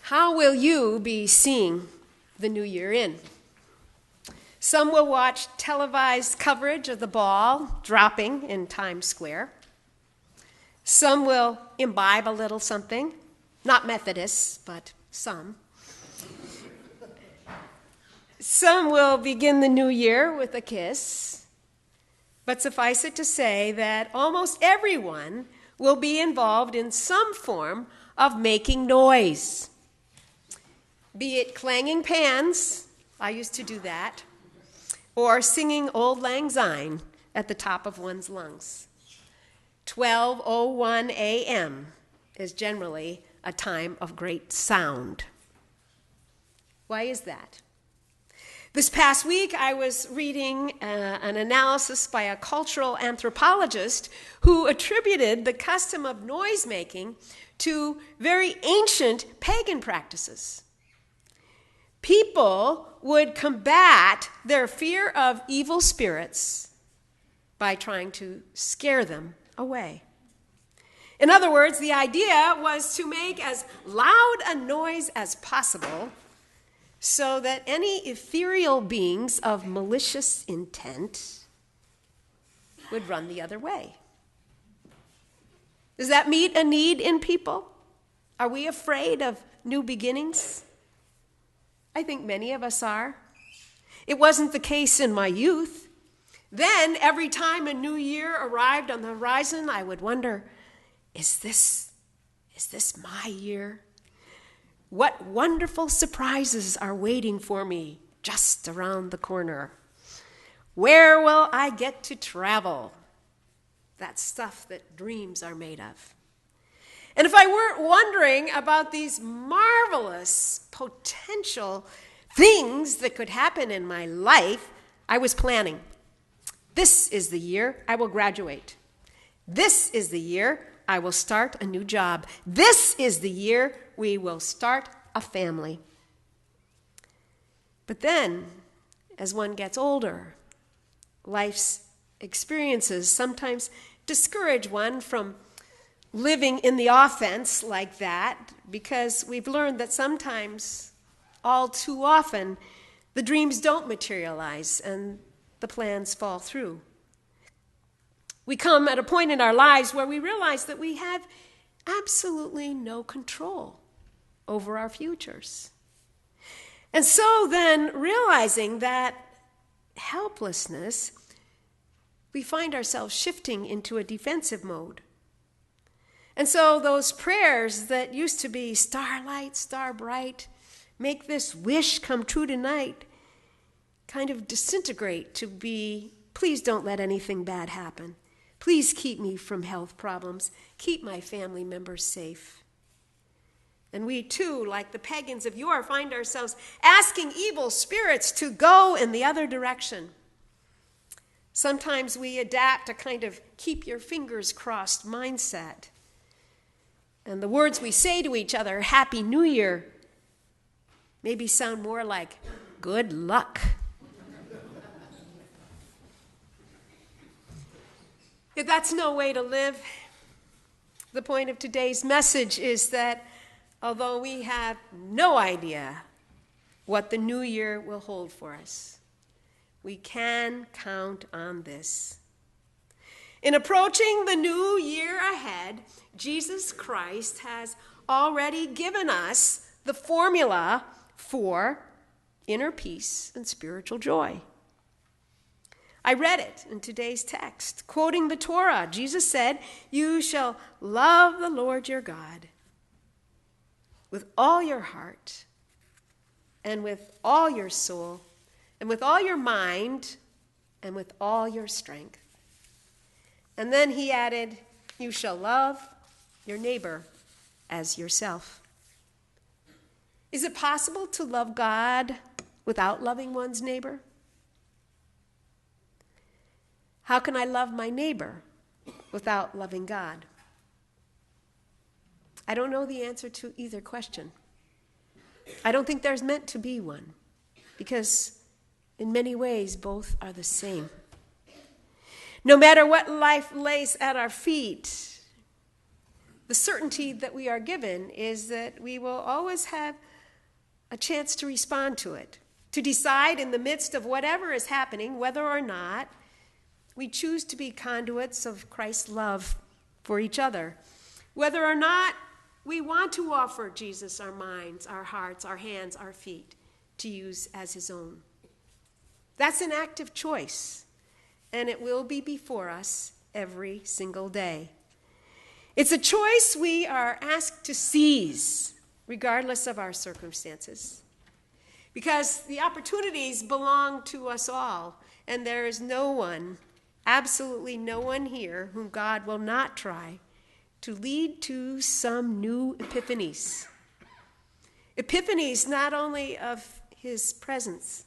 How will you be seeing the new year in? Some will watch televised coverage of the ball dropping in Times Square. Some will imbibe a little something, not Methodists, but some. Some will begin the new year with a kiss, but suffice it to say that almost everyone will be involved in some form of making noise. Be it clanging pans, I used to do that, or singing Auld Lang Syne at the top of one's lungs. 12:01 a.m. is generally a time of great sound. Why is that? This past week, I was reading an analysis by a cultural anthropologist who attributed the custom of noise-making to very ancient pagan practices. People would combat their fear of evil spirits by trying to scare them away. In other words, the idea was to make as loud a noise as possible so that any ethereal beings of malicious intent would run the other way. Does that meet a need in people? Are we afraid of new beginnings? I think many of us are. It wasn't the case in my youth. Then, every time a new year arrived on the horizon, I would wonder, is this my year? What wonderful surprises are waiting for me just around the corner? Where will I get to travel? That stuff that dreams are made of. And if I weren't wondering about these marvelous potential things that could happen in my life, I was planning. This is the year I will graduate. This is the year I will start a new job. This is the year we will start a family. But then, as one gets older, life's experiences sometimes discourage one from living in the offense like that, because we've learned that sometimes, all too often, the dreams don't materialize and the plans fall through. We come at a point in our lives where we realize that we have absolutely no control over our futures. And so then, realizing that helplessness, we find ourselves shifting into a defensive mode. And so those prayers that used to be starlight, star bright, make this wish come true tonight, kind of disintegrate to be, please don't let anything bad happen. Please keep me from health problems. Keep my family members safe. And we too, like the pagans of yore, find ourselves asking evil spirits to go in the other direction. Sometimes we adapt a kind of keep your fingers crossed mindset. And the words we say to each other, Happy New Year, maybe sound more like good luck. If that's no way to live, the point of today's message is that although we have no idea what the new year will hold for us, we can count on this. In approaching the new year ahead, Jesus Christ has already given us the formula for inner peace and spiritual joy. I read it in today's text. Quoting the Torah, Jesus said, "You shall love the Lord your God with all your heart and with all your soul and with all your mind and with all your strength." And then he added, "You shall love your neighbor as yourself." Is it possible to love God without loving one's neighbor? How can I love my neighbor without loving God? I don't know the answer to either question. I don't think there's meant to be one, because in many ways both are the same. No matter what life lays at our feet, the certainty that we are given is that we will always have a chance to respond to it, to decide in the midst of whatever is happening, whether or not we choose to be conduits of Christ's love for each other, whether or not we want to offer Jesus our minds, our hearts, our hands, our feet to use as his own. That's an active choice, and it will be before us every single day. It's a choice we are asked to seize, regardless of our circumstances, because the opportunities belong to us all, and there is no one, absolutely no one here whom God will not try to lead to some new epiphanies. Epiphanies not only of his presence,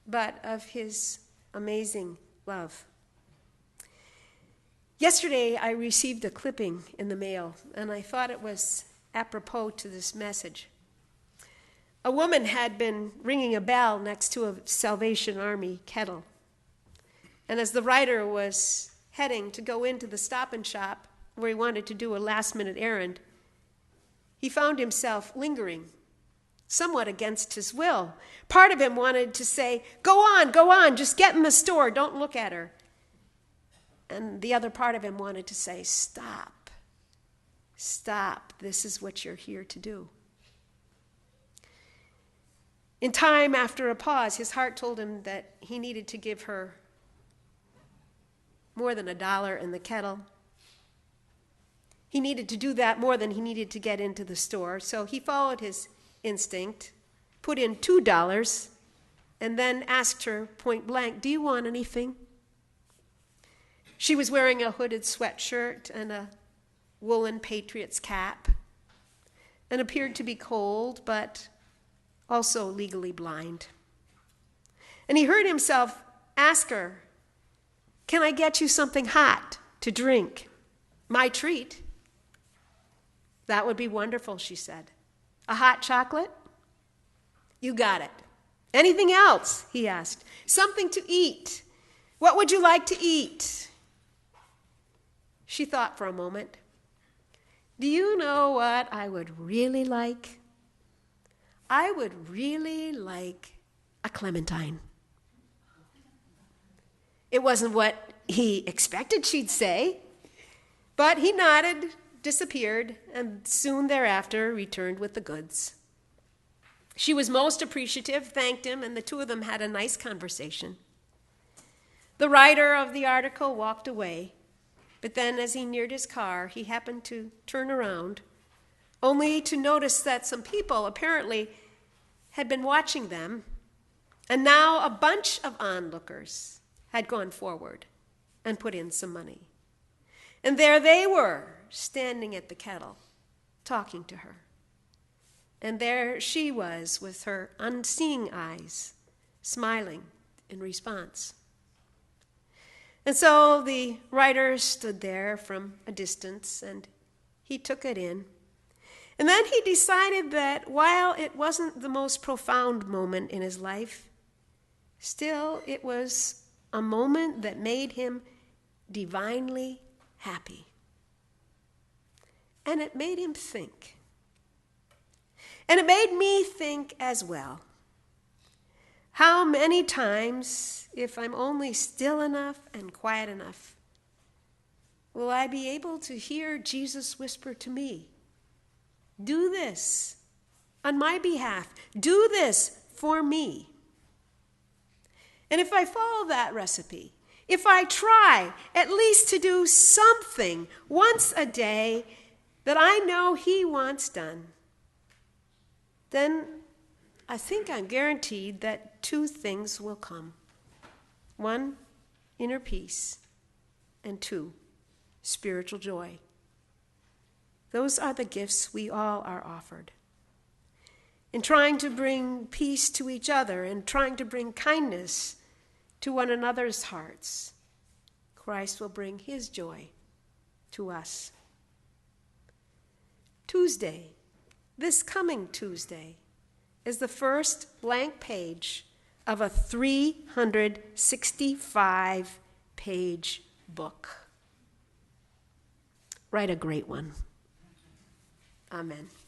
but of his amazing love. Yesterday, I received a clipping in the mail, and I thought it was apropos to this message. A woman had been ringing a bell next to a Salvation Army kettle. And as the writer was heading to go into the Stop and Shop where he wanted to do a last-minute errand, he found himself lingering, somewhat against his will. Part of him wanted to say, go on, just get in the store, don't look at her. And the other part of him wanted to say, stop, this is what you're here to do. In time, after a pause, his heart told him that he needed to give her more than $1 in the kettle. He needed to do that more than he needed to get into the store. So he followed his instinct, put in $2, and then asked her point blank, do you want anything? She was wearing a hooded sweatshirt and a woolen Patriots cap and appeared to be cold, but also legally blind. And he heard himself ask her, can I get you something hot to drink? My treat. That would be wonderful, she said. A hot chocolate? You got it. Anything else? He asked. Something to eat. What would you like to eat? She thought for a moment. Do you know what I would really like? I would really like a clementine. It wasn't what he expected she'd say, but he nodded, disappeared, and soon thereafter returned with the goods. She was most appreciative, thanked him, and the two of them had a nice conversation. The writer of the article walked away, but then as he neared his car, he happened to turn around, only to notice that some people apparently had been watching them, and now a bunch of onlookers had gone forward and put in some money. And there they were, standing at the kettle, talking to her. And there she was with her unseeing eyes, smiling in response. And so the writer stood there from a distance, and he took it in. And then he decided that while it wasn't the most profound moment in his life, still it was a moment that made him divinely happy. And it made him think. And it made me think as well. How many times, if I'm only still enough and quiet enough, will I be able to hear Jesus whisper to me, do this on my behalf. Do this for me. And if I follow that recipe, if I try at least to do something once a day that I know he wants done, then I think I'm guaranteed that two things will come. One, inner peace, and two, spiritual joy. Those are the gifts we all are offered. In trying to bring peace to each other and trying to bring kindness to one another's hearts, Christ will bring his joy to us. Tuesday, this coming Tuesday, is the first blank page of a 365-page book. Write a great one. Amen.